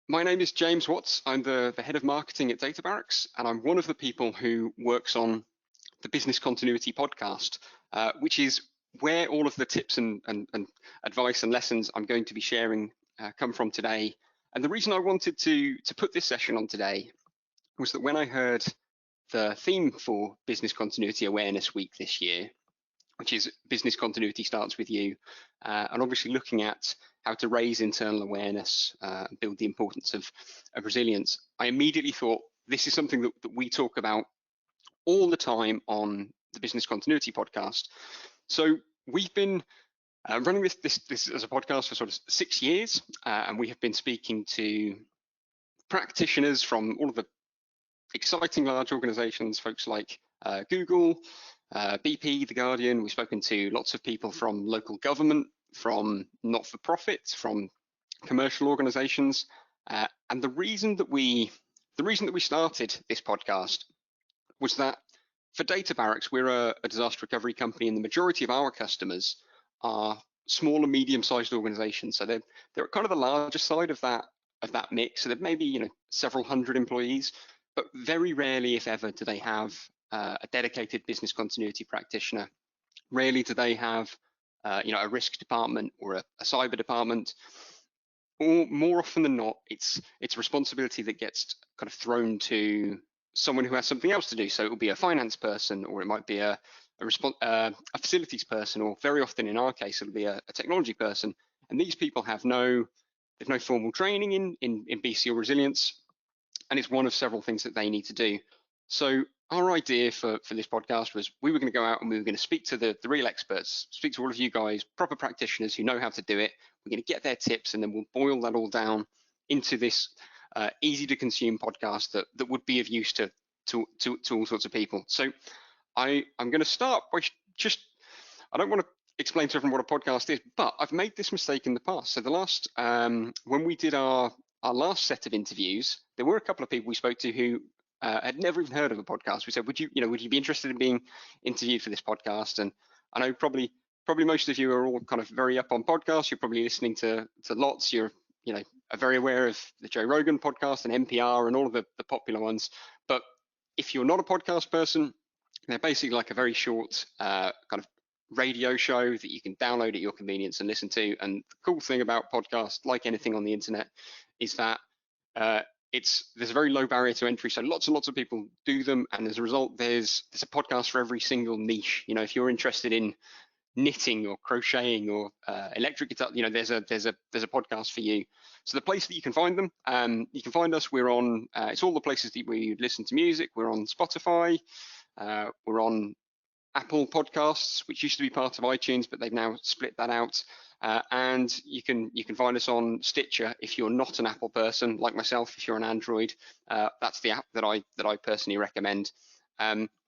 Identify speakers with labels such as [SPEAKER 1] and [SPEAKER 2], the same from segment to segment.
[SPEAKER 1] My name is James Watts. I'm the head of marketing at Data Barracks, and I'm one of the people who works on the Business Continuity podcast, which is where all of the tips and advice and lessons I'm going to be sharing come from today. And the reason I wanted to put this session on today was that when I heard the theme for Business Continuity Awareness Week this year, which is Business Continuity Starts With You, and obviously looking at how to raise internal awareness, build the importance of resilience, I immediately thought this is something that we talk about all the time on the Business Continuity podcast. So we've been running this as a podcast for sort of 6 years, and we have been speaking to practitioners from all of the exciting large organizations, folks like Google, BP, The Guardian. We've spoken to lots of people from local government, from not-for-profit, from commercial organizations, and the reason that we started this podcast was that for Data Barracks, we're a disaster recovery company, and the majority of our customers are small and medium-sized organizations. So they're kind of the larger side of that mix. So they're maybe several hundred employees, but very rarely, if ever, do they have a dedicated business continuity practitioner. Rarely do they have a risk department or a cyber department. Or more often than not, it's a responsibility that gets kind of thrown to someone who has something else to do. So it will be a finance person, or it might be a facilities person, or very often in our case, it'll be a technology person. And these people have no formal training in BC or resilience, and it's one of several things that they need to do. So our idea for this podcast was we were going to go out and we were going to speak to the real experts, speak to all of you guys, proper practitioners who know how to do it. We're going to get their tips, and then we'll boil that all down into this easy to consume podcast that would be of use to all sorts of people. So I'm going to start by I don't want to explain to everyone what a podcast is, but I've made this mistake in the past. So the last when we did our last set of interviews, there were a couple of people we spoke to who had never even heard of a podcast. We said, would you be interested in being interviewed for this podcast? And I know probably most of you are all kind of very up on podcasts. You're probably listening to lots. You're are very aware of the Joe Rogan podcast and NPR and all of the popular ones. But if you're not a podcast person, they're basically like a very short kind of radio show that you can download at your convenience and listen to. And the cool thing about podcasts, like anything on the internet, is that there's a very low barrier to entry. So lots and lots of people do them, and as a result, there's a podcast for every single niche. If you're interested in knitting or crocheting or electric guitar, there's a podcast for you. So the place that you can find them, you can find us. We're on it's all the places that we listen to music. We're on Spotify, we're on Apple Podcasts, which used to be part of iTunes, but they've now split that out. And you can find us on Stitcher if you're not an Apple person like myself. If you're an Android, that's the app that I personally recommend.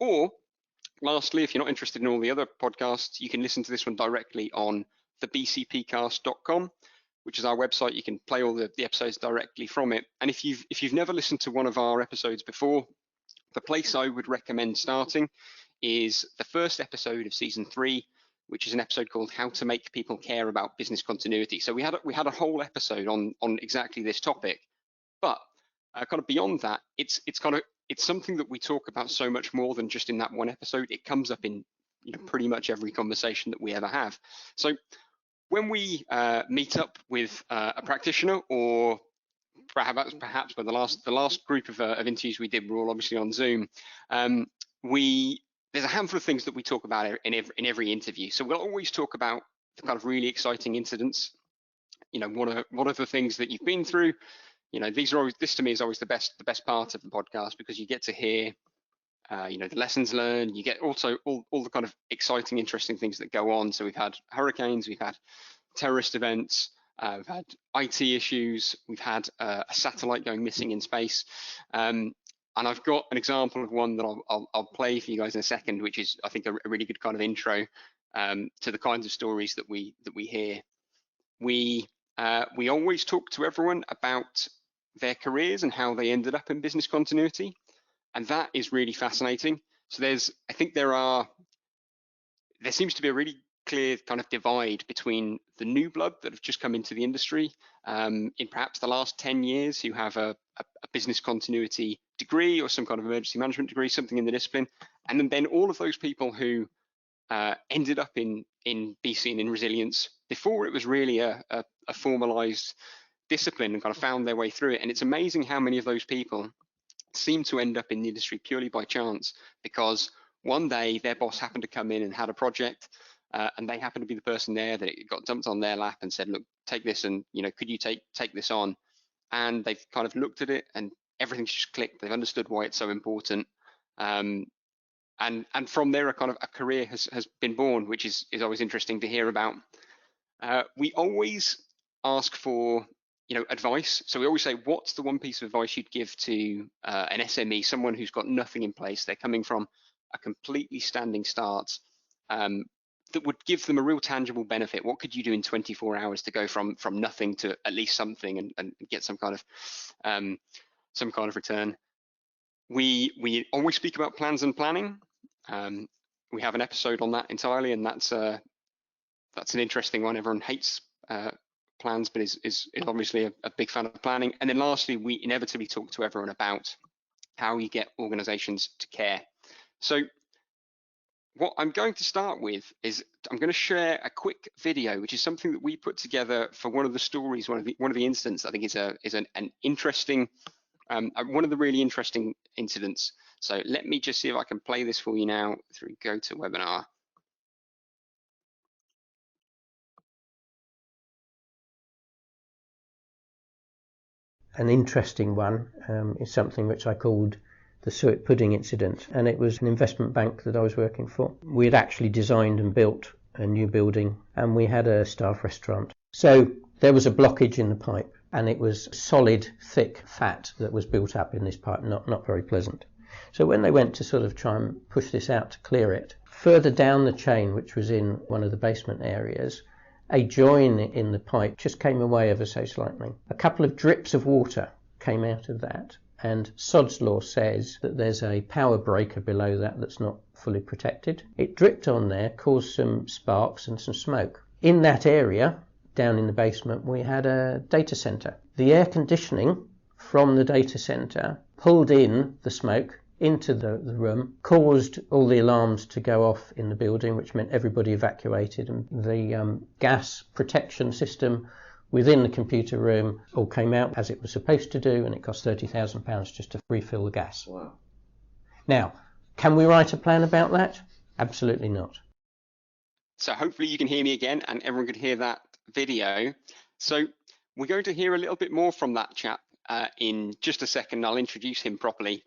[SPEAKER 1] Or lastly, if you're not interested in all the other podcasts, you can listen to this one directly on the BCPcast.com, which is our website. You can play all the episodes directly from it. And if you've never listened to one of our episodes before, the place I would recommend starting is the first episode of season 3, which is an episode called "How to Make People Care About Business Continuity." So we had a whole episode on exactly this topic, but kind of beyond that, it's something that we talk about so much more than just in that one episode. It comes up in pretty much every conversation that we ever have. So when we meet up with a practitioner, or perhaps with the last group of interviews we did were all obviously on Zoom, there's a handful of things that we talk about in every interview. So we'll always talk about the kind of really exciting incidents. What are the things that you've been through? This to me is always the best part of the podcast, because you get to hear the lessons learned. You get also all the kind of exciting, interesting things that go on. So we've had hurricanes, we've had terrorist events, we've had IT issues, we've had a satellite going missing in space. And I've got an example of one that I'll play for you guys in a second, which is, I think, a really good kind of intro to the kinds of stories that we hear. We always talk to everyone about their careers and how they ended up in business continuity, and that is really fascinating. So there seems to be a really clear kind of divide between the new blood that have just come into the industry in perhaps the last 10 years who have a business continuity degree or some kind of emergency management degree, something in the discipline. And then all of those people who ended up in BC and in resilience before it was really a formalized discipline and kind of found their way through it. And it's amazing how many of those people seem to end up in the industry purely by chance, because one day their boss happened to come in and had a project, and they happened to be the person there that it got dumped on their lap and said, look, take this, and could you take this on? And they've kind of looked at it and everything's just clicked. They've understood why it's so important. And from there, a career has been born, which is always interesting to hear about. We always ask for advice. So we always say, what's the one piece of advice you'd give to an SME, someone who's got nothing in place? They're coming from a completely standing start, that would give them a real tangible benefit. What could you do in 24 hours to go from nothing to at least something and get some kind of return? We always speak about plans and planning. We have an episode on that entirely, and that's an interesting one. Everyone hates plans, but is obviously a big fan of planning. And then lastly, we inevitably talk to everyone about how you get organizations to care. So what I'm going to start with is I'm going to share a quick video, which is something that we put together for one of the stories, one of the incidents I think is an interesting, one of the really interesting incidents. So let me just see if I can play this for you now through GoToWebinar.
[SPEAKER 2] An interesting one is something which I called the suet pudding incident, and it was an investment bank that I was working for. We had actually designed and built a new building, and we had a staff restaurant. So there was a blockage in the pipe, and it was solid, thick fat that was built up in this pipe, not very pleasant. So when they went to sort of try and push this out to clear it, further down the chain, which was in one of the basement areas, a join in the pipe just came away ever so slightly. A couple of drips of water came out of that, and Sod's law says that there's a power breaker below that that's not fully protected. It dripped on there, caused some sparks and some smoke. In that area, down in the basement, we had a data center. The air conditioning from the data center pulled in the smoke into the room, caused all the alarms to go off in the building, which meant everybody evacuated, and the gas protection system within the computer room all came out as it was supposed to do, and it cost £30,000 just to refill the gas.
[SPEAKER 3] Wow.
[SPEAKER 2] Now, can we write a plan about that? Absolutely not.
[SPEAKER 1] So hopefully you can hear me again and everyone could hear that video. So we're going to hear a little bit more from that chap in just a second. I'll introduce him properly.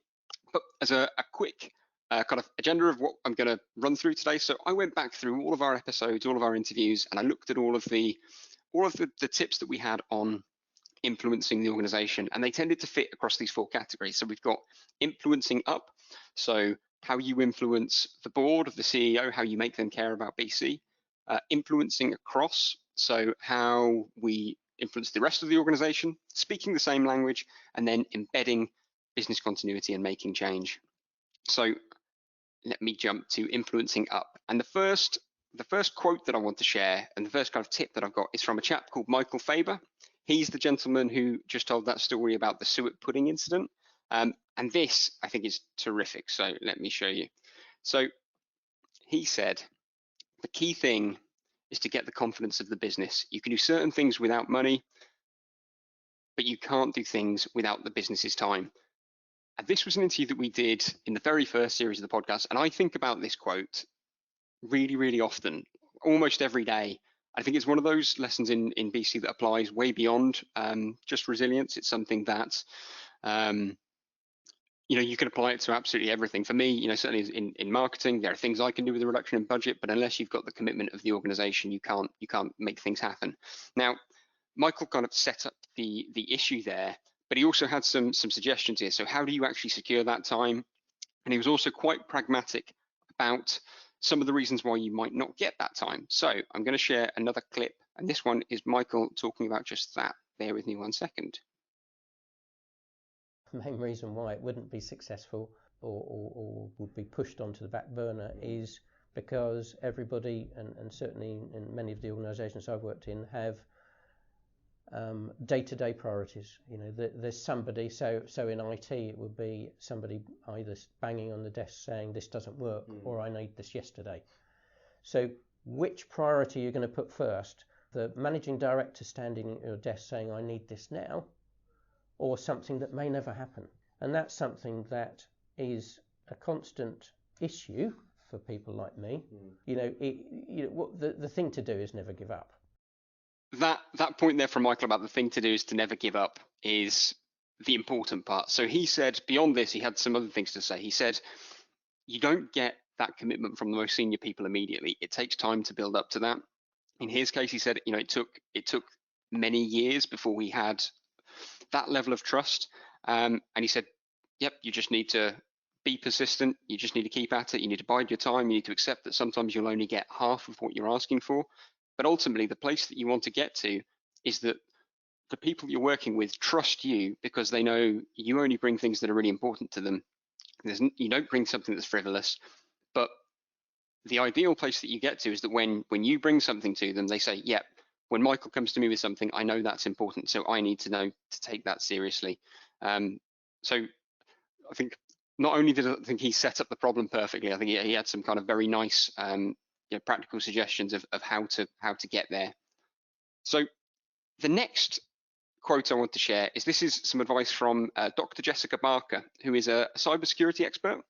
[SPEAKER 1] But as a quick kind of agenda of what I'm going to run through today. So I went back through all of our episodes, all of our interviews, and I looked at all of the tips that we had on influencing the organization, and they tended to fit across these four categories. So we've got influencing up, so how you influence the board of the CEO, how you make them care about BC. Influencing across, so how we influence the rest of the organization, speaking the same language, and then embedding business continuity and making change. So let me jump to influencing up. And the first quote that I want to share, and the first kind of tip that I've got, is from a chap called Michael Faber. He's the gentleman who just told that story about the suet pudding incident. And this, I think, is terrific. So let me show you. So he said, the key thing is to get the confidence of the business. You can do certain things without money, but you can't do things without the business's time. And this was an interview that we did in the very first series of the podcast. And I think about this quote really, really often, almost every day. I think it's one of those lessons in BC that applies way beyond just resilience. It's something that, you can apply it to absolutely everything. For me, certainly in marketing, there are things I can do with a reduction in budget, but unless you've got the commitment of the organization, you can't make things happen. Now, Michael kind of set up the issue there, but he also had some suggestions here. So how do you actually secure that time? And he was also quite pragmatic about some of the reasons why you might not get that time. So I'm going to share another clip, and this one is Michael talking about just that. Bear with me 1 second.
[SPEAKER 2] The main reason why it wouldn't be successful or would be pushed onto the back burner is because everybody, and certainly in many of the organisations I've worked in, have day-to-day priorities. There's somebody, so in IT it would be somebody either banging on the desk saying this doesn't work or I need this yesterday. So which priority you're going to put first? The managing director standing at your desk saying I need this now, or something that may never happen? And that's something that is a constant issue for people like me. The thing to do is never give up.
[SPEAKER 1] That point there from Michael about the thing to do is to never give up is the important part. So he said beyond this, he had some other things to say. He said, you don't get that commitment from the most senior people immediately. It takes time to build up to that. In his case, he said, it took many years before he had that level of trust. And he said, yep, you just need to be persistent. You just need to keep at it. You need to bide your time. You need to accept that sometimes you'll only get half of what you're asking for. But ultimately, the place that you want to get to is that the people you're working with trust you because they know you only bring things that are really important to them. You don't bring something that's frivolous. But the ideal place that you get to is that when you bring something to them, they say, yep, when Michael comes to me with something, I know that's important, so I need to know to take that seriously. So I think not only did I think he set up the problem perfectly, I think he had some kind of very nice practical suggestions of how to get there. So the next quote I want to share is some advice from Dr. Jessica Barker, who is a cybersecurity expert.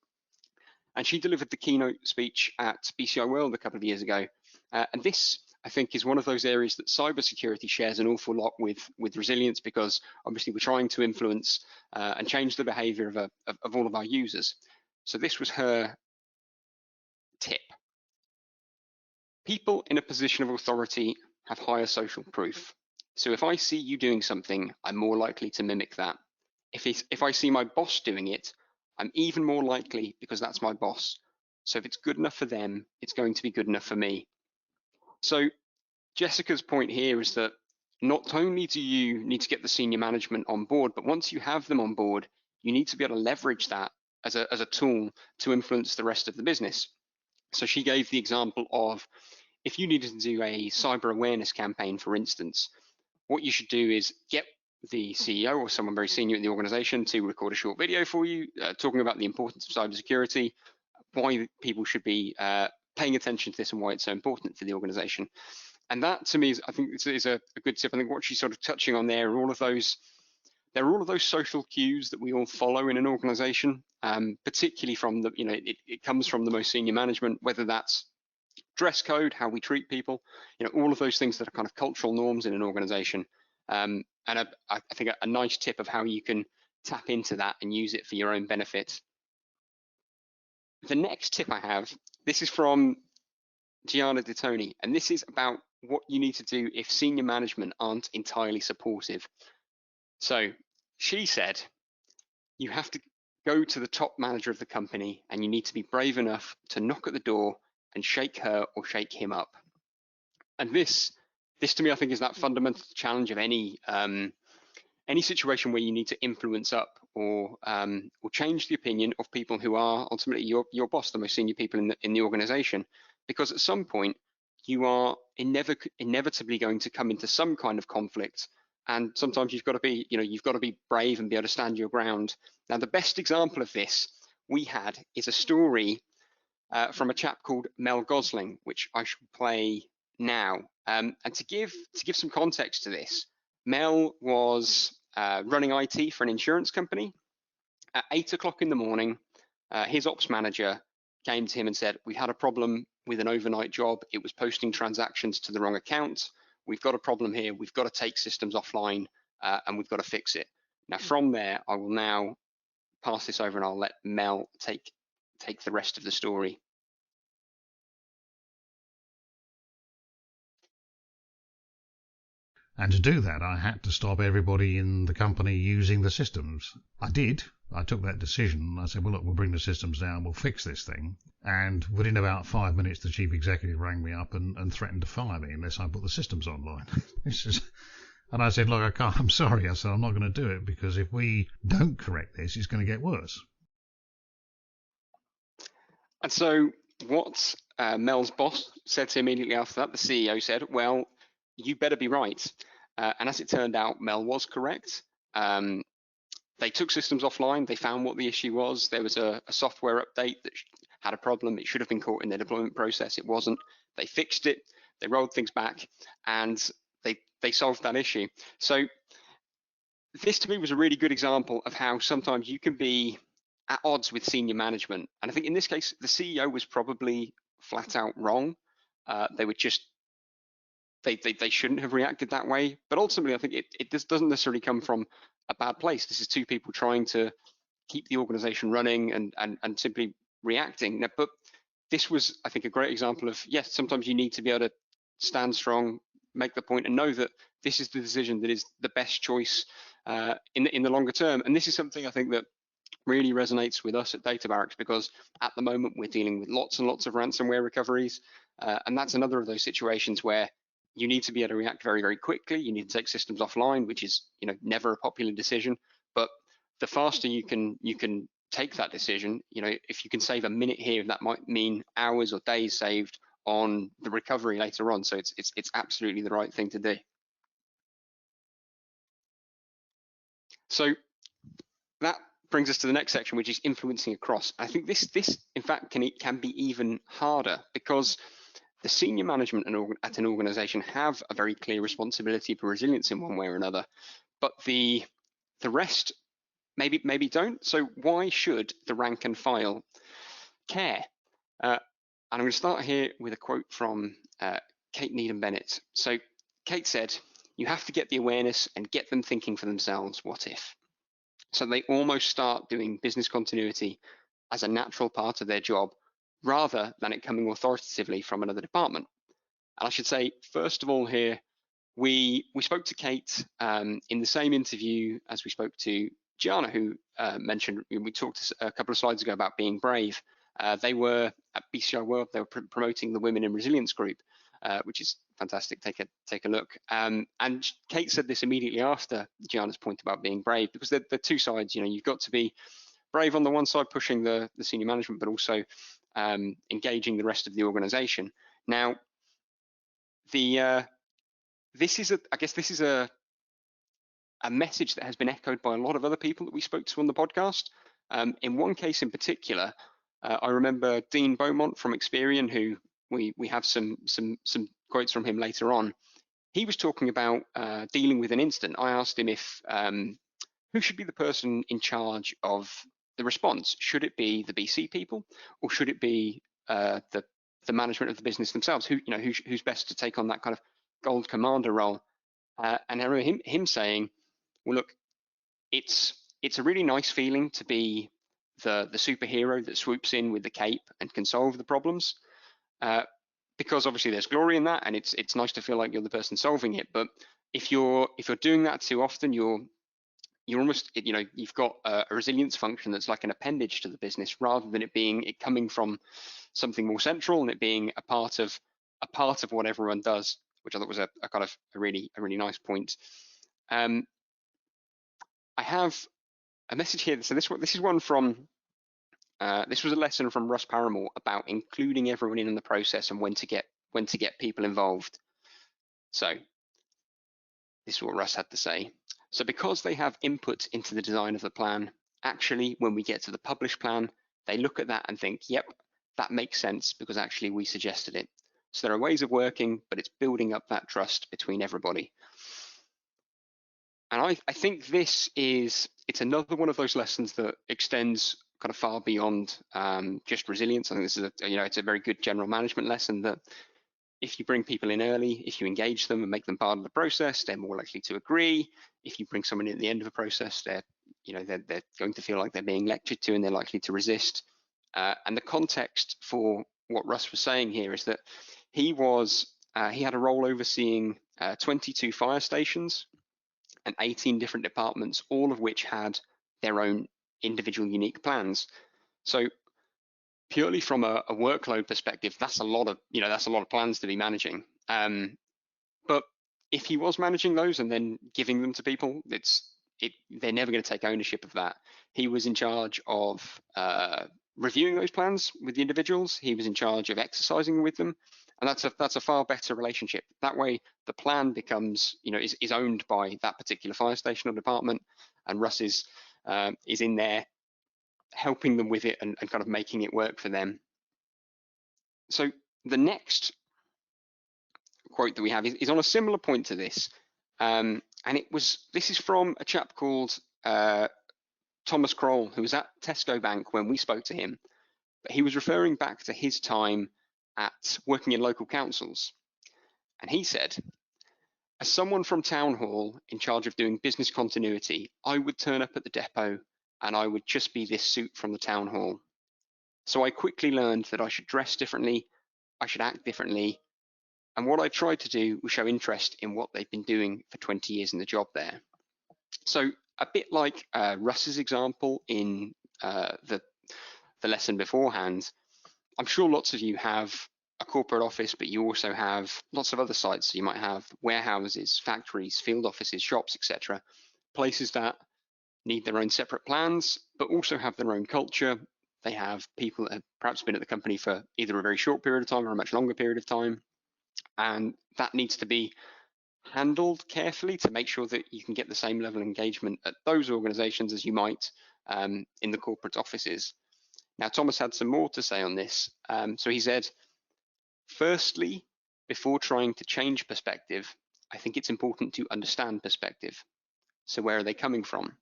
[SPEAKER 1] And she delivered the keynote speech at BCI World a couple of years ago. And this, I think, is one of those areas that cybersecurity shares an awful lot with resilience, because obviously we're trying to influence and change the behavior of all of our users. So this was her tip. People in a position of authority have higher social proof. So if I see you doing something, I'm more likely to mimic that. If I see my boss doing it, I'm even more likely because that's my boss. So if it's good enough for them, it's going to be good enough for me. So Jessica's point here is that not only do you need to get the senior management on board, but once you have them on board, you need to be able to leverage that as a tool to influence the rest of the business. So she gave the example of if you needed to do a cyber awareness campaign, for instance, what you should do is get the CEO or someone very senior in the organization to record a short video for you, talking about the importance of cybersecurity, why people should be paying attention to this and why it's so important for the organization. And that, to me, I think is a good tip. I think what she's sort of touching on there are all of those social cues that we all follow in an organization, particularly from it comes from the most senior management, whether that's dress code, how we treat people, all of those things that are kind of cultural norms in an organization. And I think a nice tip of how you can tap into that and use it for your own benefit. The next tip I have, this is from Gianna DeToni, and this is about what you need to do if senior management aren't entirely supportive. So she said, you have to go to the top manager of the company and you need to be brave enough to knock at the door and shake her or shake him up. And this to me, I think, is that fundamental challenge of any situation where you need to influence up or change the opinion of people who are ultimately your boss, the most senior people in the organization, because at some point you are inevitably going to come into some kind of conflict, and sometimes you've got to be brave and be able to stand your ground. Now, the best example of this we had is a story from a chap called Mel Gosling, which I shall play now. And to give some context to this, Mel was running IT for an insurance company. At 8 o'clock in the morning, his ops manager came to him and said, we had a problem with an overnight job. It was posting transactions to the wrong account. We've got a problem here. We've got to take systems offline and we've got to fix it. Now, from there, I will now pass this over and I'll let Mel take the rest of the story.
[SPEAKER 3] And to do that, I had to stop everybody in the company using the systems. I did. I took that decision. I said, well, look, we'll bring the systems down. We'll fix this thing. And within about 5 minutes, the chief executive rang me up and threatened to fire me unless I put the systems online. And I said, look, I can't. I'm sorry. I said, I'm not going to do it because if we don't correct this, it's going to get worse.
[SPEAKER 1] And so what Mel's boss said to him immediately after that, the CEO said, well, you better be right. And as it turned out, Mel was correct. They took systems offline. They found what the issue was. There was a software update that had a problem. It should have been caught in their deployment process. It wasn't. They fixed it. They rolled things back, and they solved that issue. So this to me was a really good example of how sometimes you can be at odds with senior management. And I think in this case, the CEO was probably flat out wrong. They were just they shouldn't have reacted that way. But ultimately, I think it just doesn't necessarily come from a bad place. This is two people trying to keep the organization running and simply reacting. But this was, I think, a great example of, yes, sometimes you need to be able to stand strong, make the point, and know that this is the decision that is the best choice in the longer term. And this is something I think that really resonates with us at DataBarracks, because at the moment we're dealing with lots and lots of ransomware recoveries, and that's another of those situations where you need to be able to react very, very quickly. You need to take systems offline, which is, never a popular decision. But the faster you can take that decision, if you can save a minute here, that might mean hours or days saved on the recovery later on. So it's absolutely the right thing to do. So that brings us to the next section, which is influencing across. I think this in fact can be even harder, because the senior management at an organization have a very clear responsibility for resilience in one way or another, but the rest maybe don't. So why should the rank and file care? And I'm going to start here with a quote from Kate Needham-Bennett. So Kate said, "You have to get the awareness and get them thinking for themselves, what if?" So they almost start doing business continuity as a natural part of their job, rather than it coming authoritatively from another department. And I should say, first of all here, we spoke to Kate in the same interview as we spoke to Gianna, who mentioned, we talked a couple of slides ago about being brave. They were at BCI World, they were promoting the Women in Resilience group, which is fantastic. Take a look. And Kate said this immediately after Gianna's point about being brave, because they're two sides. You've got to be brave on the one side, pushing the senior management, but also engaging the rest of the organization. Now, this is a message that has been echoed by a lot of other people that we spoke to on the podcast. In one case in particular, I remember Dean Beaumont from Experian, who we have some quotes from him later on. He was talking about dealing with an incident. I asked him if who should be the person in charge of the response. Should it be the BC people, or should it be the management of the business themselves? Who's best to take on that kind of gold commander role? And I remember him saying, "Well, look, it's a really nice feeling to be the superhero that swoops in with the cape and can solve the problems, because obviously there's glory in that, and it's nice to feel like you're the person solving it. But if you're doing that too often, you're almost, you've got a resilience function that's like an appendage to the business, rather than it coming from something more central and it being a part of what everyone does," which I thought was a kind of a really nice point. I have a message here. So this is one from this was a lesson from Russ Paramore about including everyone in the process and when to get people involved. So this is what Russ had to say. "So because they have input into the design of the plan, actually when we get to the published plan, they look at that and think, yep, that makes sense because actually we suggested it. So there are ways of working, but it's building up that trust between everybody." And I think it's another one of those lessons that extends kind of far beyond just resilience. I think this is it's a very good general management lesson that if you bring people in early, if you engage them and make them part of the process, they're more likely to agree. If you bring someone in at the end of the process, they're going to feel like they're being lectured to, and they're likely to resist. And the context for what Russ was saying here is that he had a role overseeing 22 fire stations and 18 different departments, all of which had their own individual unique plans. So purely from a workload perspective, that's a lot of plans to be managing. But if he was managing those and then giving them to people, they're never going to take ownership of that. He was in charge of reviewing those plans with the individuals. He was in charge of exercising with them, and that's a far better relationship. That way, the plan becomes, is owned by that particular fire station or department, and Russ is in there helping them with it and kind of making it work for them. So the next quote that we have is on a similar point to this, and this is from a chap called Thomas Kroll, who was at Tesco Bank when we spoke to him, but he was referring back to his time at working in local councils. And he said, as someone from Town Hall in charge of doing business continuity, I would turn up at the depot and I would just be this suit from the Town Hall. So I quickly learned that I should dress differently, I should act differently, and what I tried to do was show interest in what they've been doing for 20 years in the job there. So a bit like Russ's example in the lesson beforehand, I'm sure lots of you have a corporate office, but you also have lots of other sites. So you might have warehouses, factories, field offices, shops, etc. Places that need their own separate plans, but also have their own culture. They have people that have perhaps been at the company for either a very short period of time or a much longer period of time. And that needs to be handled carefully to make sure that you can get the same level of engagement at those organizations as you might in the corporate offices. Now, Thomas had some more to say on this. So he said, firstly, before trying to change perspective, I think it's important to understand perspective. So where are they coming from?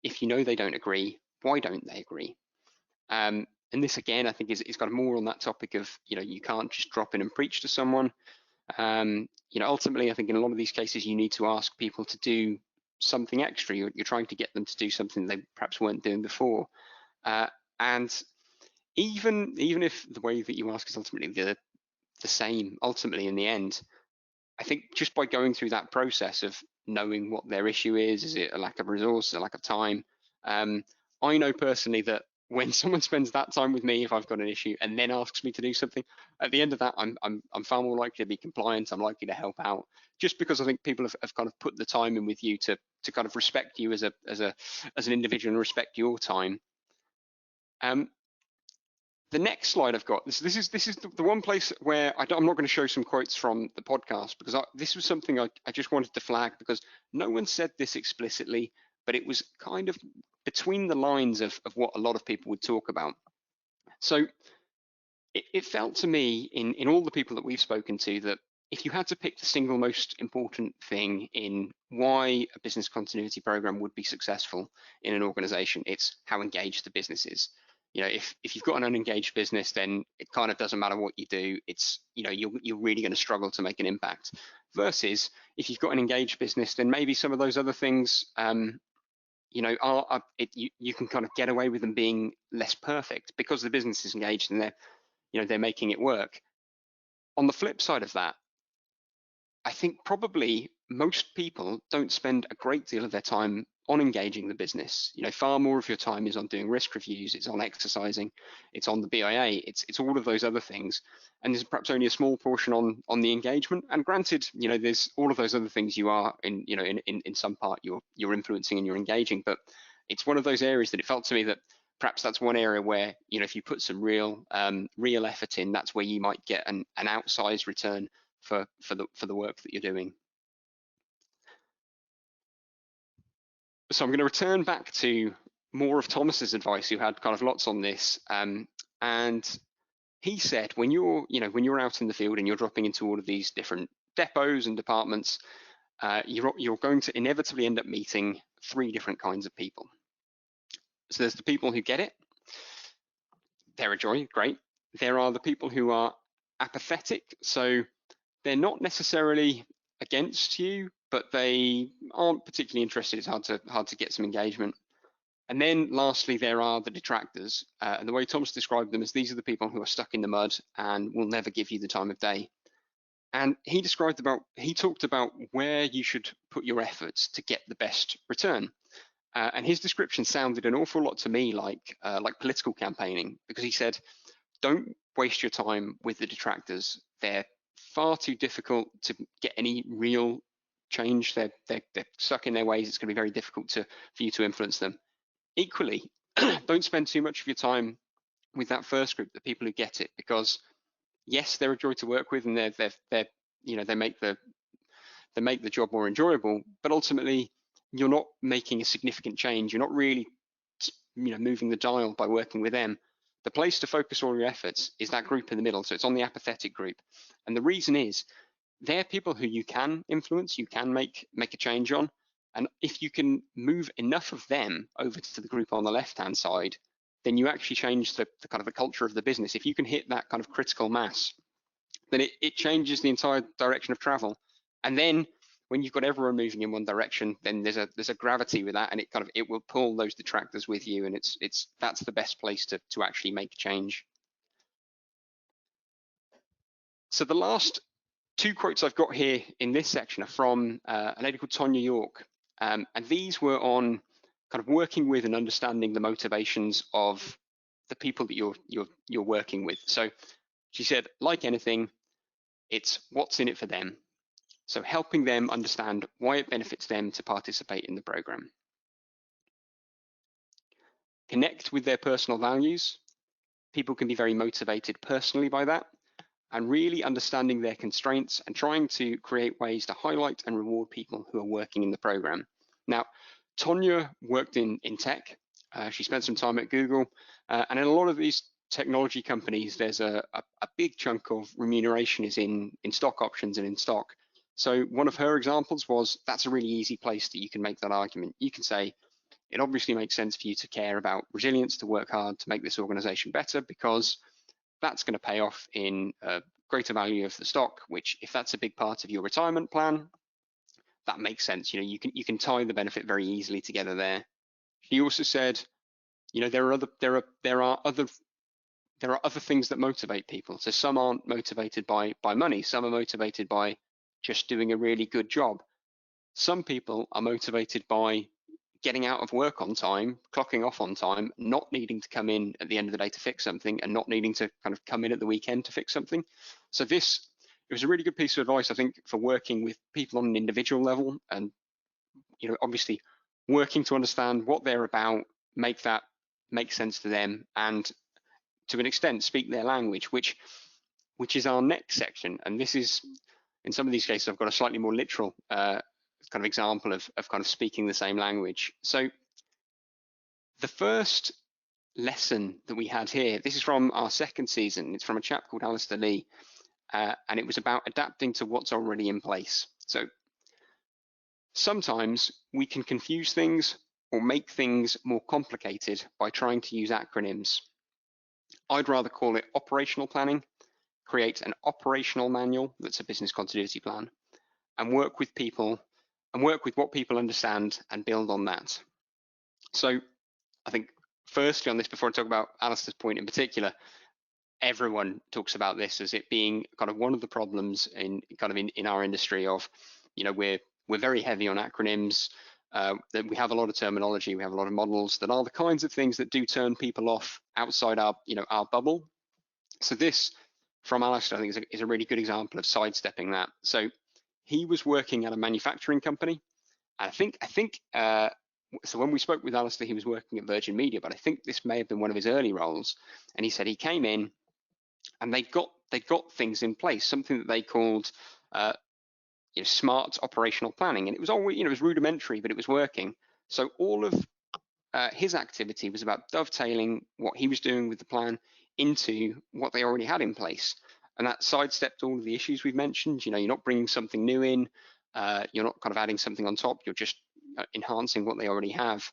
[SPEAKER 1] If you know they don't agree, why don't they agree? And this, again, I think is kind of more on that topic of, you can't just drop in and preach to someone. Ultimately, I think in a lot of these cases, you need to ask people to do something extra. You're trying to get them to do something they perhaps weren't doing before. And even if the way that you ask is ultimately the same, ultimately in the end, I think just by going through that process of knowing what their issue is it a lack of resource, a lack of time? I know personally that when someone spends that time with me, if I've got an issue, and then asks me to do something, at the end of that, I'm far more likely to be compliant. I'm likely to help out, just because I think people have kind of put the time in with you to kind of respect you as an individual and respect your time. The next slide I've got, this is the one place where I'm not going to show some quotes from the podcast, because this was something I just wanted to flag, because no one said this explicitly, but it was kind of between the lines of what a lot of people would talk about. So it felt to me in all the people that we've spoken to that if you had to pick the single most important thing in why a business continuity program would be successful in an organization, it's how engaged the business is. If you've got an unengaged business, then it kind of doesn't matter what you do. It's, you're really going to struggle to make an impact. Versus if you've got an engaged business, then maybe some of those other things, you can kind of get away with them being less perfect because the business is engaged and they're making it work. On the flip side of that, I think probably most people don't spend a great deal of their time on engaging the business. Far more of your time is on doing risk reviews, it's on exercising, it's on the BIA, it's all of those other things. And there's perhaps only a small portion on the engagement. And granted, there's all of those other things you are in some part you're influencing and you're engaging. But it's one of those areas that it felt to me that perhaps that's one area where, if you put some real effort in, that's where you might get an outsized return for the work that you're doing. So I'm going to return back to more of Thomas's advice, who had kind of lots on this. And he said, when you're out in the field and you're dropping into all of these different depots and departments, you're going to inevitably end up meeting three different kinds of people. So there's the people who get it. They're a joy, great. There are the people who are apathetic. So they're not necessarily against you, but they aren't particularly interested. It's hard to get some engagement. And then lastly, there are the detractors. And the way Thomas described them is these are the people who are stuck in the mud and will never give you the time of day. And he talked about where you should put your efforts to get the best return. And his description sounded an awful lot to me like political campaigning, because he said, don't waste your time with the detractors. They're far too difficult to get any real change. They're stuck in their ways. It's going to be very difficult for you to influence them. Equally, don't spend too much of your time with that first group, the people who get it, because yes, they're a joy to work with, and they're you know, they make the job more enjoyable, but ultimately you're not making a significant change. You're not really, you know, moving the dial by working with them. The place to focus all your efforts is that group in the middle. So it's on the apathetic group. And the reason is they're people who you can influence, you can make a change on. And if you can move enough of them over to the group on the left-hand side, then you actually change the kind of the culture of the business. If you can hit that kind of critical mass, then it changes the entire direction of travel. And then when you've got everyone moving in one direction, then there's a gravity with that, and it will pull those detractors with you, and that's the best place to actually make change. So the last two quotes I've got here in this section are from a lady called Tonya York, and these were on kind of working with and understanding the motivations of the people that you're working with. So she said, like anything, it's what's in it for them. So helping them understand why it benefits them to participate in the program. Connect with their personal values. People can be very motivated personally by that, and really understanding their constraints and trying to create ways to highlight and reward people who are working in the program. Now, Tonya worked in tech. She spent some time at Google, and in a lot of these technology companies, there's a big chunk of remuneration is in stock options and in stock. So one of her examples was that's a really easy place that you can make that argument. You can say, it obviously makes sense for you to care about resilience, to work hard to make this organization better, because that's going to pay off in a greater value of the stock, which if that's a big part of your retirement plan, that makes sense. You know, you can tie the benefit very easily together there. She also said, you know, there are other things that motivate people. So some aren't motivated by money. Some are motivated by just doing a really good job. Some people are motivated by getting out of work on time, clocking off on time, not needing to come in at the end of the day to fix something, and not needing to kind of come in at the weekend to fix something. So it was a really good piece of advice, I think, for working with people on an individual level, and, you know, obviously working to understand what they're about, make that make sense to them, and to an extent speak their language, which is our next section. And this is, in some of these cases, I've got a slightly more literal kind of example of kind of speaking the same language. So the first lesson that we had here, this is from our second season. It's from a chap called Alistair Lee, and it was about adapting to what's already in place. So sometimes we can confuse things or make things more complicated by trying to use acronyms. I'd rather call it operational planning, create an operational manual that's a business continuity plan, and work with people and work with what people understand and build on that. So I think firstly on this, before I talk about Alistair's point in particular, everyone talks about this as it being kind of one of the problems in our industry of, you know, we're very heavy on acronyms, that we have a lot of terminology, we have a lot of models that are the kinds of things that do turn people off outside our, you know, our bubble. So this from Alistair, I think, is a really good example of sidestepping that. So he was working at a manufacturing company, and I think so when we spoke with Alistair, he was working at Virgin Media, but I think this may have been one of his early roles. And he said he came in, and they got things in place, something that they called you know, smart operational planning, and it was all, you know, it was rudimentary, but it was working. So all of his activity was about dovetailing what he was doing with the plan into what they already had in place, and that sidestepped all of the issues we've mentioned. You know, you're not bringing something new in, you're not kind of adding something on top, you're just enhancing what they already have.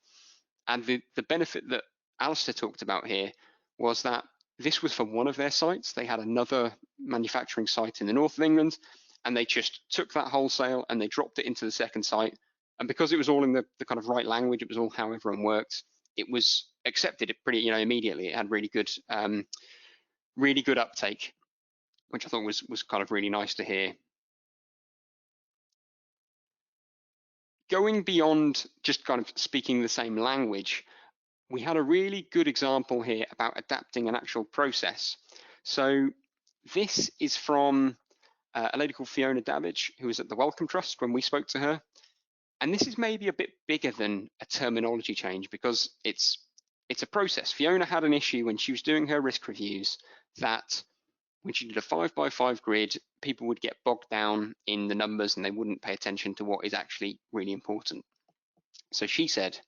[SPEAKER 1] And the benefit that Alistair talked about here was that this was for one of their sites. They had another manufacturing site in the north of England, and they just took that wholesale and they dropped it into the second site. And because it was all in the kind of right language, it was all how everyone worked, it was accepted pretty, you know, immediately. It had really good uptake, which I thought was kind of really nice to hear. Going beyond just kind of speaking the same language, we had a really good example here about adapting an actual process. So this is from a lady called Fiona Davidge, who was at the Wellcome Trust when we spoke to her. And this is maybe a bit bigger than a terminology change, because it's it's a process. Fiona had an issue when she was doing her risk reviews that when she did a 5x5 grid, people would get bogged down in the numbers and they wouldn't pay attention to what is actually really important. So she said,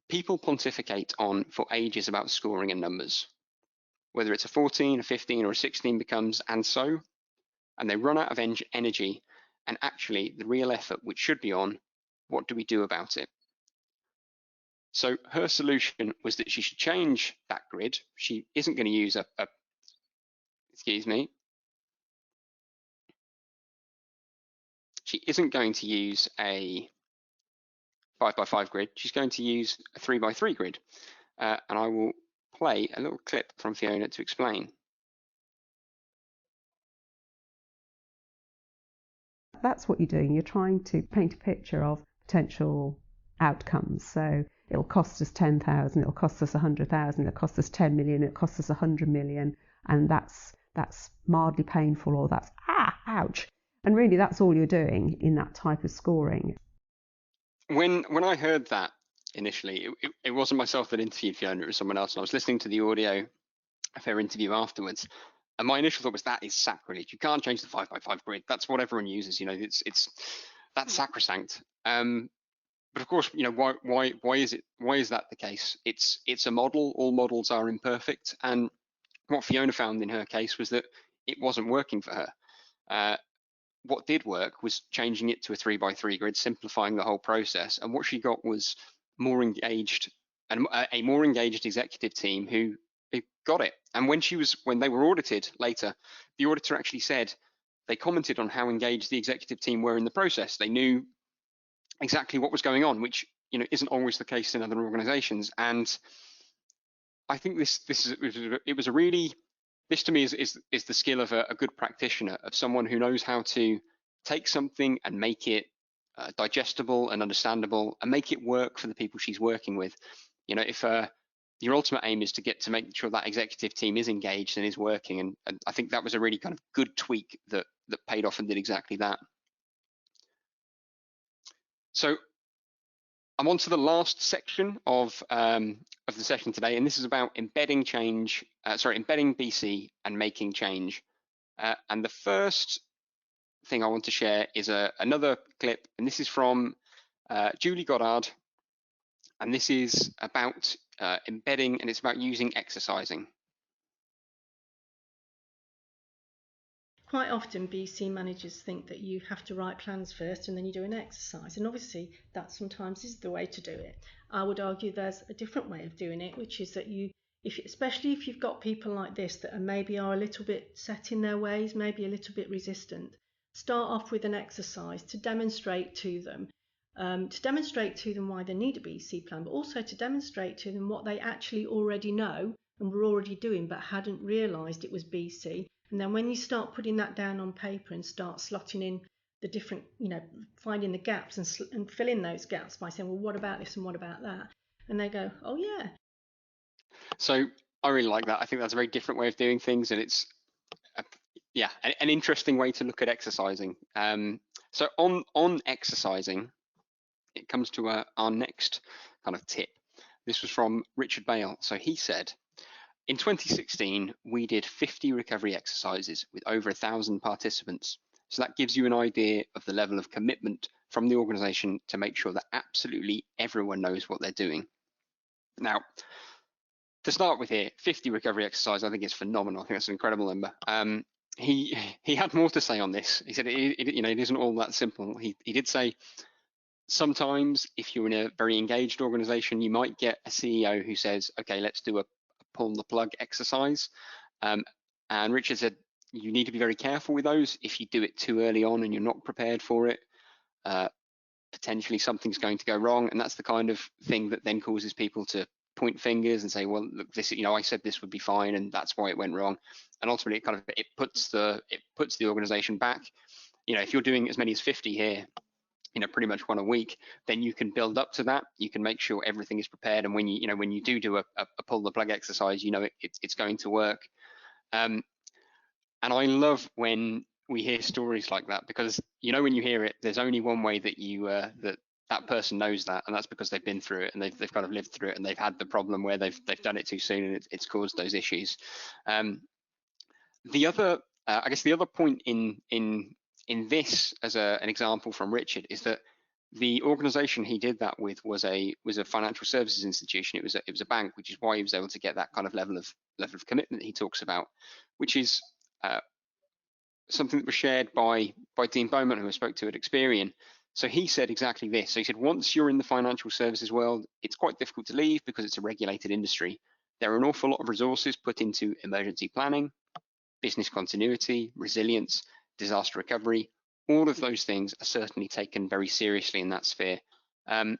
[SPEAKER 1] people pontificate on for ages about scoring and numbers, whether it's a 14, a 15, or a 16 becomes and so, and they run out of energy, and actually the real effort which should be on, what do we do about it? So her solution was that she should change that grid. She isn't going to use she isn't going to use a 5x5 grid. She's going to use a 3x3 grid. And I will play a little clip from Fiona to explain.
[SPEAKER 4] That's what you're doing. You're trying to paint a picture of potential outcomes. So it'll cost us 10,000, it'll cost us 100,000, it'll cost us 10 million, it'll cost us 100 million, and that's mildly painful, or that's ouch. And really, that's all you're doing in that type of scoring.
[SPEAKER 1] When I heard that initially, it wasn't myself that interviewed Fiona, it was someone else, and I was listening to the audio of her interview afterwards. And my initial thought was, that is sacrilege. You can't change the 5x5 grid. That's what everyone uses. That's sacrosanct. But of course, why is that the case? It's a model. All models are imperfect. And what Fiona found in her case was that it wasn't working for her. What did work was changing it to a 3x3 grid, simplifying the whole process. And what she got was more engaged, and a more engaged executive team who got it. And when they were audited later, the auditor actually said they commented on how engaged the executive team were in the process. They knew exactly what was going on, which isn't always the case in other organizations. And I think this to me is the skill of a good practitioner, of someone who knows how to take something and make it digestible and understandable, and make it work for the people she's working with. If your ultimate aim is to make sure that executive team is engaged and is working, and I think that was a really kind of good tweak that paid off and did exactly that. So I'm on to the last section of the session today, and this is about embedding BC and making change. And the first thing I want to share is another clip, and this is from Julie Goddard, and this is about embedding, and it's about using exercising.
[SPEAKER 5] Quite often BC managers think that you have to write plans first and then you do an exercise, and obviously that sometimes is the way to do it. I would argue there's a different way of doing it, which is that especially if you've got people like this that maybe are a little bit set in their ways, maybe a little bit resistant, start off with an exercise to demonstrate to them why they need a BC plan, but also to demonstrate to them what they actually already know and were already doing but hadn't realised it was BC. And then when you start putting that down on paper and start slotting in the different, finding the gaps and filling those gaps by saying, well, what about this and what about that? And they go, oh, yeah.
[SPEAKER 1] So I really like that. I think that's a very different way of doing things, and it's an interesting way to look at exercising. So on exercising, it comes to our next kind of tip. This was from Richard Bale. So he said, in 2016, we did 50 recovery exercises with over 1,000 participants. So that gives you an idea of the level of commitment from the organization to make sure that absolutely everyone knows what they're doing. Now, to start with here, 50 recovery exercises, I think is phenomenal. I think that's an incredible number. He had more to say on this. He said it isn't all that simple. He did say, sometimes if you're in a very engaged organization, you might get a CEO who says, okay, let's do a pull the plug exercise. And Richard said, you need to be very careful with those. If you do it too early on and you're not prepared for it, potentially something's going to go wrong. And that's the kind of thing that then causes people to point fingers and say, well, look, this, I said this would be fine, and that's why it went wrong. And ultimately, it puts the organization back. If you're doing as many as 50 here, pretty much one a week, then you can build up to that. You can make sure everything is prepared, and when you do a pull the plug exercise, it's going to work. And I love when we hear stories like that, because when you hear it, there's only one way that you that person knows that, and that's because they've been through it and they've kind of lived through it, and they've had the problem where they've done it too soon and it's caused those issues. The other, I guess, the other point in this as an example from Richard is that the organisation he did that with was a financial services institution. It was a bank, which is why he was able to get that kind of level of commitment he talks about, which is something that was shared by Dean Bowman, who I spoke to at Experian. So he said exactly this. So he said, once you're in the financial services world, it's quite difficult to leave because it's a regulated industry. There are an awful lot of resources put into emergency planning, business continuity, resilience, disaster recovery. All of those things are certainly taken very seriously in that sphere. And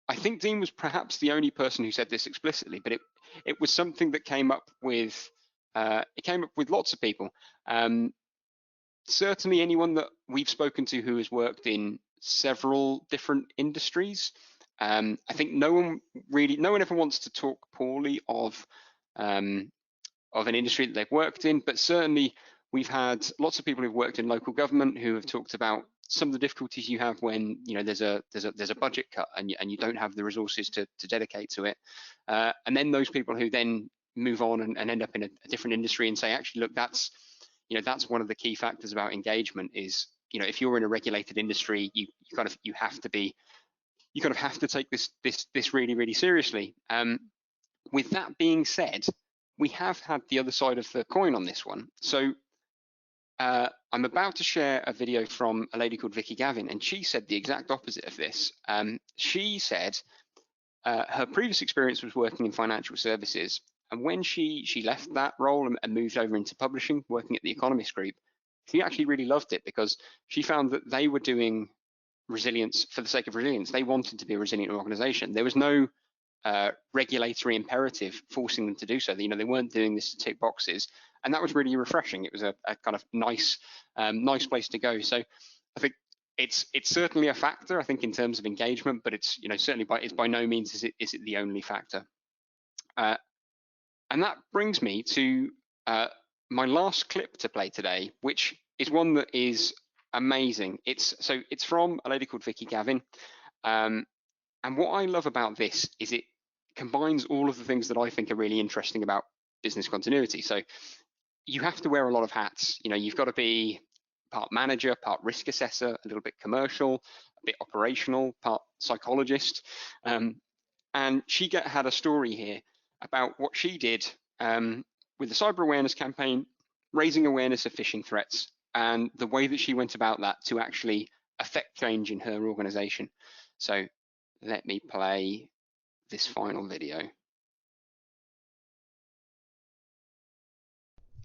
[SPEAKER 1] I think Dean was perhaps the only person who said this explicitly, but it was something that came up with lots of people. Certainly anyone that we've spoken to who has worked in several different industries. I think no one ever wants to talk poorly of an industry that they've worked in, but certainly we've had lots of people who've worked in local government who have talked about some of the difficulties you have when there's a budget cut and you don't have the resources to dedicate to it, and then those people who then move on and end up in a different industry and say, actually, look, that's one of the key factors about engagement is, if you're in a regulated industry, you have to take this really, really seriously. With that being said, we have had the other side of the coin on this one. So I'm about to share a video from a lady called Vicky Gavin, and she said the exact opposite of this. She said her previous experience was working in financial services, and when she left that role and moved over into publishing, working at the Economist Group, she actually really loved it because she found that they were doing resilience for the sake of resilience. They wanted to be a resilient organization. There was no regulatory imperative forcing them to do so. They weren't doing this to tick boxes, and that was really refreshing. It was a kind of nice place to go. So I think it's certainly a factor, I think, in terms of engagement, but it's certainly by no means is it the only factor. And that brings me to my last clip to play today, which is one that is amazing. It's from a lady called Vicky Gavin, and what I love about this is it combines all of the things that I think are really interesting about business continuity. So you have to wear a lot of hats. You've got to be part manager, part risk assessor, a little bit commercial, a bit operational, part psychologist. And she had a story here about what she did with the cyber awareness campaign, raising awareness of phishing threats, and the way that she went about that to actually affect change in her organization. So let me play this final video.
[SPEAKER 6] A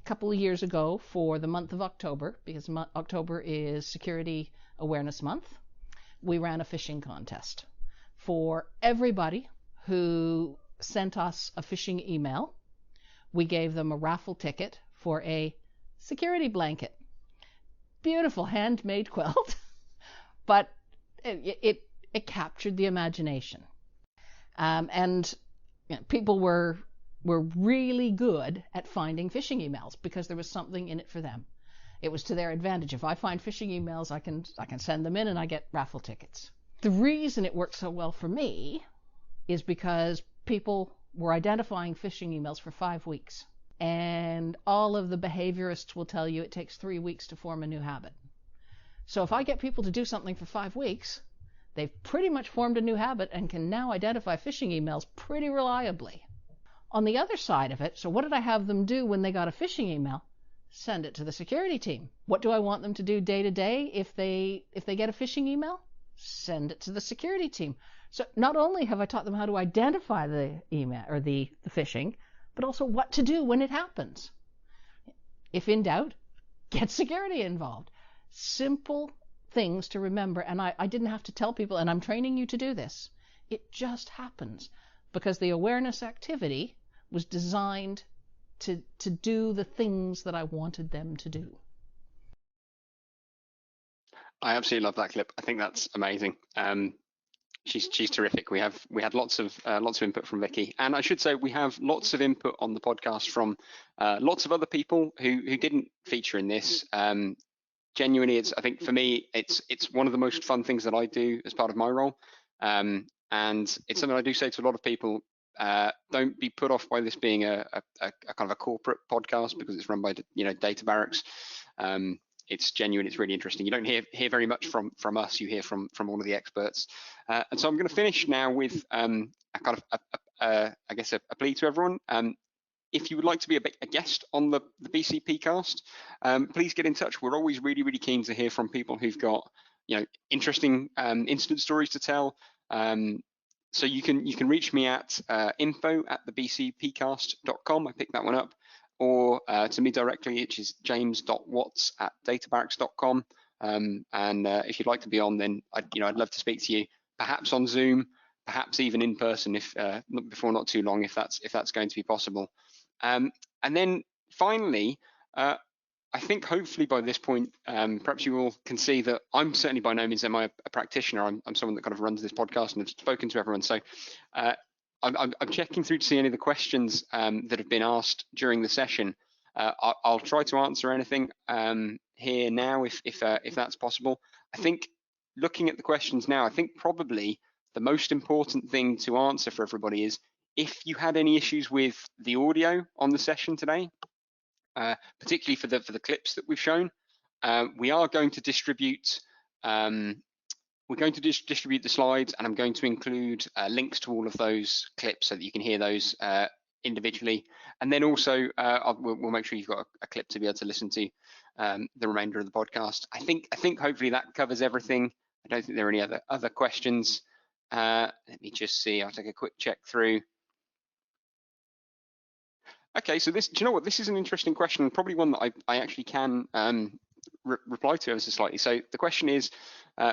[SPEAKER 6] couple of years ago, for the month of October, because October is Security Awareness Month, we ran a phishing contest. For everybody who sent us a phishing email, we gave them a raffle ticket for a security blanket. Beautiful handmade quilt, but it captured the imagination. And people were really good at finding phishing emails because there was something in it for them. It was to their advantage. If I find phishing emails, I can send them in and I get raffle tickets. The reason it worked so well for me is because people were identifying phishing emails for 5 weeks. And all of the behaviorists will tell you it takes 3 weeks to form a new habit. So if I get people to do something for 5 weeks, they've pretty much formed a new habit and can now identify phishing emails pretty reliably. On the other side of it, so what did I have them do when they got a phishing email? Send it to the security team. What do I want them to do day to day if they get a phishing email? Send it to the security team. So not only have I taught them how to identify the email or the phishing, but also what to do when it happens. If in doubt, get security involved. Simple things to remember, and I didn't have to tell people, and I'm training you to do this. It just happens because the awareness activity was designed to do the things that I wanted them to do.
[SPEAKER 1] I absolutely love that clip. I think that's amazing. She's terrific. We had lots of input from Vicky, and I should say we have lots of input on the podcast from lots of other people who didn't feature in this. genuinely, I think for me, it's one of the most fun things that I do as part of my role, and it's something I do say to a lot of people. Don't be put off by this being a kind of a corporate podcast because it's run by Data Barracks. It's genuine. It's really interesting. You don't hear very much from us. You hear from all of the experts. And so I'm going to finish now with a kind of I guess a plea to everyone. If you would like to be a guest on the BCPcast, please get in touch. We're always really, really keen to hear from people who've got interesting incident stories to tell. So you can reach me at info@thebcpcast.com. I picked that one up, or to me directly, which is james.watts@databarracks.com. And if you'd like to be on, then I'd love to speak to you, perhaps on Zoom, perhaps even in person, if before not too long, if that's going to be possible. And then finally, I think hopefully by this point, perhaps you all can see that I'm certainly by no means am I a practitioner. I'm someone that kind of runs this podcast and have spoken to everyone. So I'm checking through to see any of the questions that have been asked during the session. I'll try to answer anything here now if that's possible. I think looking at the questions now, I think probably the most important thing to answer for everybody is if you had any issues with the audio on the session today. Particularly for the clips that we've shown, we are going to distribute. Distribute the slides, and I'm going to include links to all of those clips so that you can hear those individually. And then also, we'll make sure you've got a clip to be able to listen to the remainder of the podcast. I think hopefully that covers everything. I don't think there are any other questions. Let me just see. I'll take a quick check through. Okay, so do you know what? This is an interesting question, probably one that I actually can reply to ever so slightly. So the question is,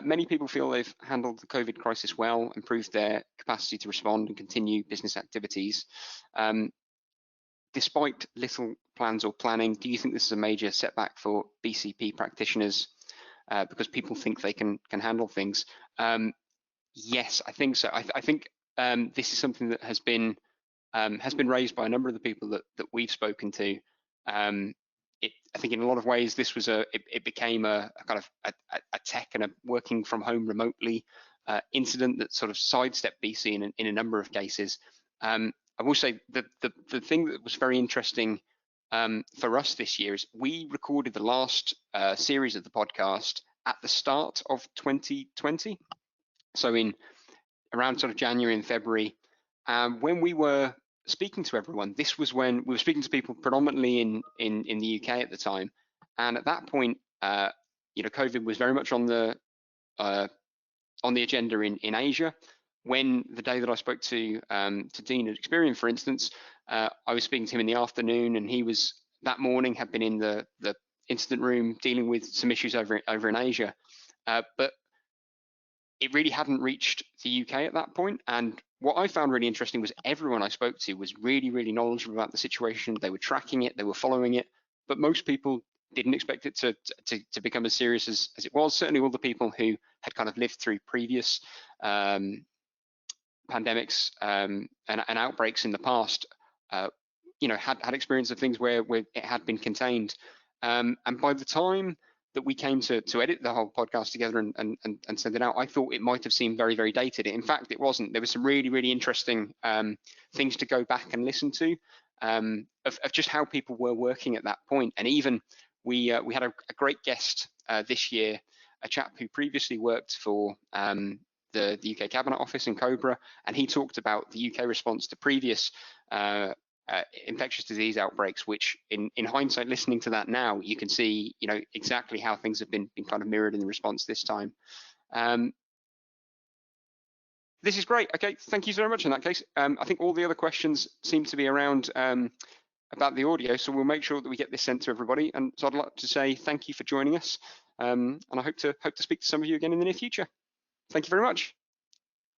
[SPEAKER 1] many people feel they've handled the COVID crisis well, improved their capacity to respond and continue business activities. Despite little plans or planning, do you think this is a major setback for BCP practitioners because people think they can handle things? Yes, I think so. I think this is something that has been raised by a number of the people that we've spoken to. I think in a lot of ways this was it became a kind of a tech and a working from home remotely incident that sort of sidestepped BC in a number of cases. I will say the thing that was very interesting for us this year is we recorded the last series of the podcast at the start of 2020, so in around sort of January and February. When we were speaking to everyone, this was when we were speaking to people predominantly in the UK at the time, and at that point, COVID was very much on the agenda in Asia. When the day that I spoke to Dean at Experian, for instance, I was speaking to him in the afternoon, and he was that morning had been in the incident room dealing with some issues over in Asia, but it really hadn't reached the UK at that point. And what I found really interesting was everyone I spoke to was really, really knowledgeable about the situation. They were tracking it, they were following it, but most people didn't expect it to become as serious as it was. Certainly all the people who had kind of lived through previous pandemics and outbreaks in the past, had experience of things where it had been contained. And by the time that we came to edit the whole podcast together and send it out, I thought it might have seemed very, very dated. In fact, it wasn't. There were some really, really interesting things to go back and listen to of just how people were working at that point. And even we had a great guest this year, a chap who previously worked for the UK Cabinet Office in Cobra, and he talked about the UK response to previous infectious disease outbreaks, which in hindsight, listening to that now, you can see exactly how things have been kind of mirrored in the response this time. This is great. Okay, thank you so much in that case. I think all the other questions seem to be around about the audio, so we'll make sure that we get this sent to everybody. And so I'd like to say thank you for joining us, and I hope to speak to some of you again in the near future. Thank you very much.